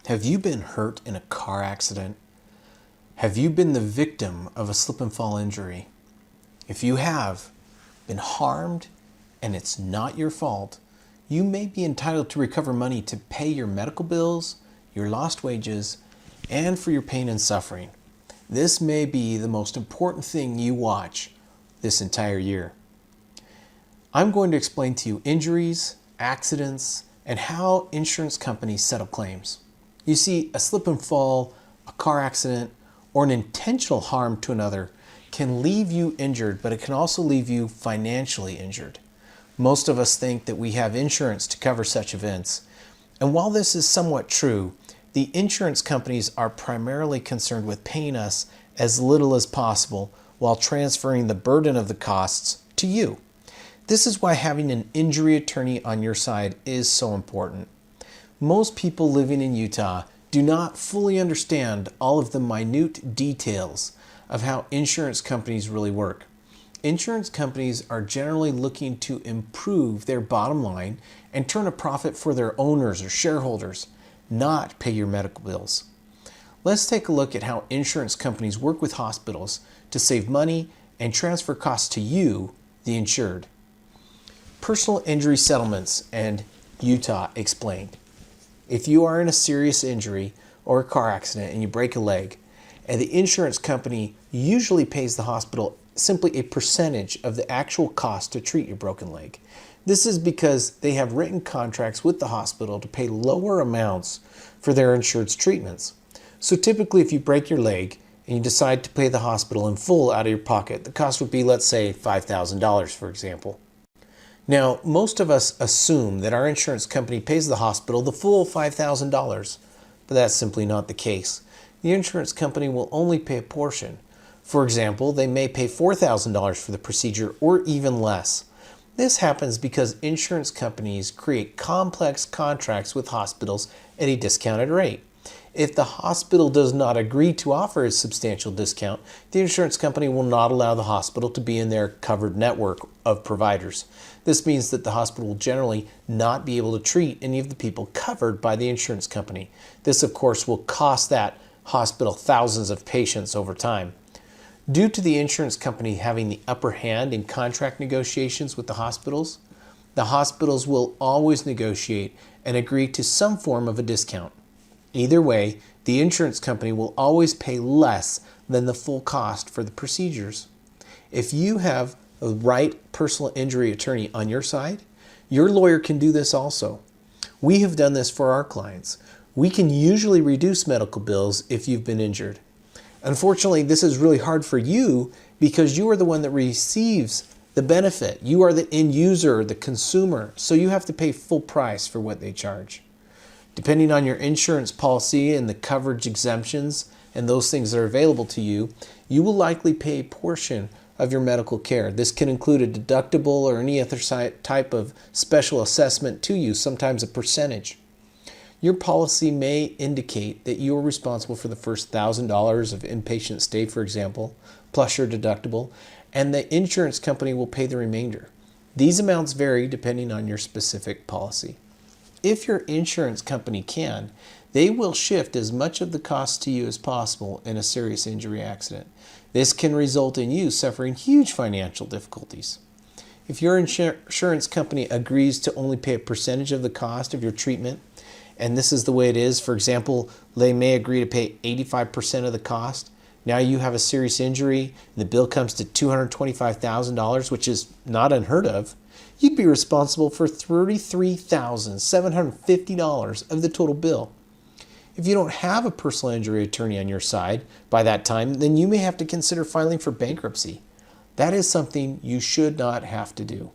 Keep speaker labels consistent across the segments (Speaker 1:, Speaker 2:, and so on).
Speaker 1: Have you been hurt in a car accident? Have you been the victim of a slip and fall injury? If you have been harmed and it's not your fault, you may be entitled to recover money to pay your medical bills, your lost wages, and for your pain and suffering. This may be the most important thing you watch this entire year. I'm going to explain to you injuries, accidents, and how insurance companies settle claims. You see, a slip and fall, a car accident, or an intentional harm to another can leave you injured, but it can also leave you financially injured. Most of us think that we have insurance to cover such events. And while this is somewhat true, the insurance companies are primarily concerned with paying us as little as possible while transferring the burden of the costs to you. This is why having an injury attorney on your side is so important. Most people living in Utah do not fully understand all of the minute details of how insurance companies really work. Insurance companies are generally looking to improve their bottom line and turn a profit for their owners or shareholders, not pay your medical bills. Let's take a look at how insurance companies work with hospitals to save money and transfer costs to you, the insured. Personal injury settlements and Utah explained. If you are in a serious injury or a car accident and you break a leg, and the insurance company usually pays the hospital simply a percentage of the actual cost to treat your broken leg. This is because they have written contracts with the hospital to pay lower amounts for their insured's treatments. So typically if you break your leg and you decide to pay the hospital in full out of your pocket, the cost would be, let's say, $5,000 for example. Now, most of us assume that our insurance company pays the hospital the full $5,000, but that's simply not the case. The insurance company will only pay a portion. For example, they may pay $4,000 for the procedure or even less. This happens because insurance companies create complex contracts with hospitals at a discounted rate. If the hospital does not agree to offer a substantial discount, the insurance company will not allow the hospital to be in their covered network of providers. This means that the hospital will generally not be able to treat any of the people covered by the insurance company. This, of course, will cost that hospital thousands of patients over time. Due to the insurance company having the upper hand in contract negotiations with the hospitals will always negotiate and agree to some form of a discount. Either way, the insurance company will always pay less than the full cost for the procedures. If you have a right personal injury attorney on your side, your lawyer can do this also. We have done this for our clients. We can usually reduce medical bills if you've been injured. Unfortunately, this is really hard for you because you are the one that receives the benefit. You are the end user, the consumer, so you have to pay full price for what they charge. Depending on your insurance policy and the coverage exemptions and those things that are available to you, you will likely pay a portion of your medical care. This can include a deductible or any other type of special assessment to you, sometimes a percentage. Your policy may indicate that you are responsible for the first $1,000 of inpatient stay, for example, plus your deductible, and the insurance company will pay the remainder. These amounts vary depending on your specific policy. If your insurance company can, they will shift as much of the cost to you as possible in a serious injury accident. This can result in you suffering huge financial difficulties. If your insurance company agrees to only pay a percentage of the cost of your treatment, and this is the way it is, for example, they may agree to pay 85% of the cost. Now you have a serious injury, the bill comes to $225,000, which is not unheard of. You'd be responsible for $33,750 of the total bill. If you don't have a personal injury attorney on your side by that time, then you may have to consider filing for bankruptcy. That is something you should not have to do.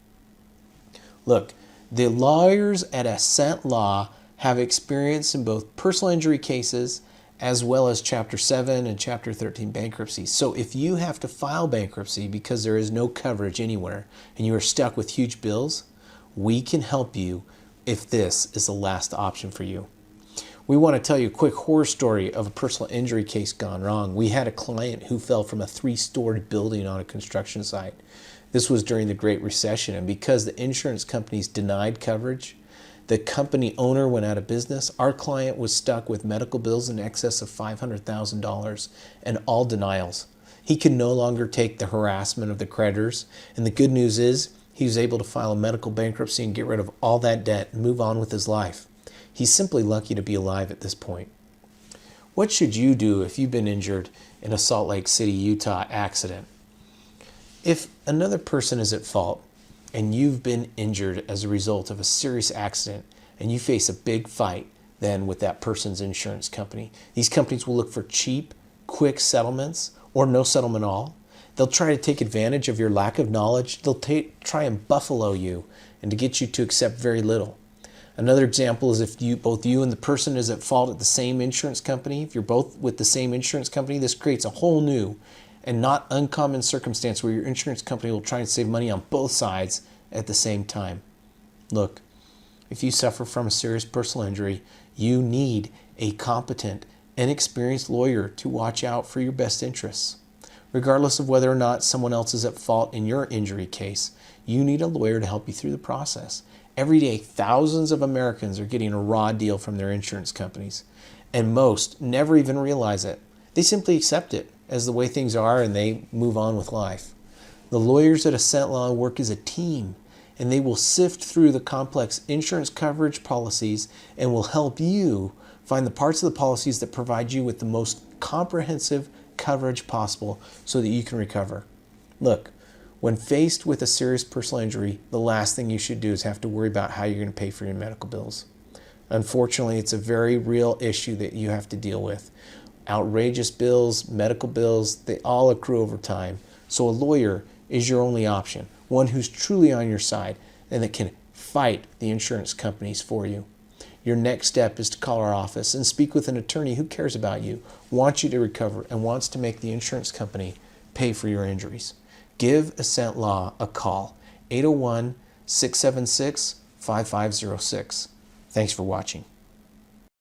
Speaker 1: Look, the lawyers at Ascent Law have experience in both personal injury cases as well as Chapter 7 and Chapter 13 bankruptcy. So if you have to file bankruptcy because there is no coverage anywhere and you are stuck with huge bills, we can help you if this is the last option for you. We want to tell you a quick horror story of a personal injury case gone wrong. We had a client who fell from a 3-story building on a construction site. This was during the Great Recession, and because the insurance companies denied coverage, The company owner went out of business. Our client was stuck with medical bills in excess of $500,000 and all denials. He could no longer take the harassment of the creditors. And the good news is he was able to file a medical bankruptcy and get rid of all that debt and move on with his life. He's simply lucky to be alive at this point. What should you do if you've been injured in a Salt Lake City, Utah accident? If another person is at fault and you've been injured as a result of a serious accident and you face a big fight then with that person's insurance company, these companies will look for cheap, quick settlements or no settlement at all. They'll try to take advantage of your lack of knowledge. They'll try and buffalo you and to get you to accept very little. Another example is if both you and the person is at fault at the same insurance company. If you're both with the same insurance company, this creates a whole new and not uncommon circumstance where your insurance company will try and save money on both sides at the same time. Look, if you suffer from a serious personal injury, you need a competent and experienced lawyer to watch out for your best interests. Regardless of whether or not someone else is at fault in your injury case, you need a lawyer to help you through the process. Every day, thousands of Americans are getting a raw deal from their insurance companies, and most never even realize it. They simply accept it as the way things are and they move on with life. The lawyers at Ascent Law work as a team, and they will sift through the complex insurance coverage policies and will help you find the parts of the policies that provide you with the most comprehensive coverage possible so that you can recover. Look, when faced with a serious personal injury, the last thing you should do is have to worry about how you're going to pay for your medical bills. Unfortunately, it's a very real issue that you have to deal with. Outrageous bills, medical bills, they all accrue over time. So a lawyer is your only option, one who's truly on your side and that can fight the insurance companies for you. Your next step is to call our office and speak with an attorney who cares about you, wants you to recover, and wants to make the insurance company pay for your injuries. Give Ascent Law a call, 801-676-5506. Thanks for watching.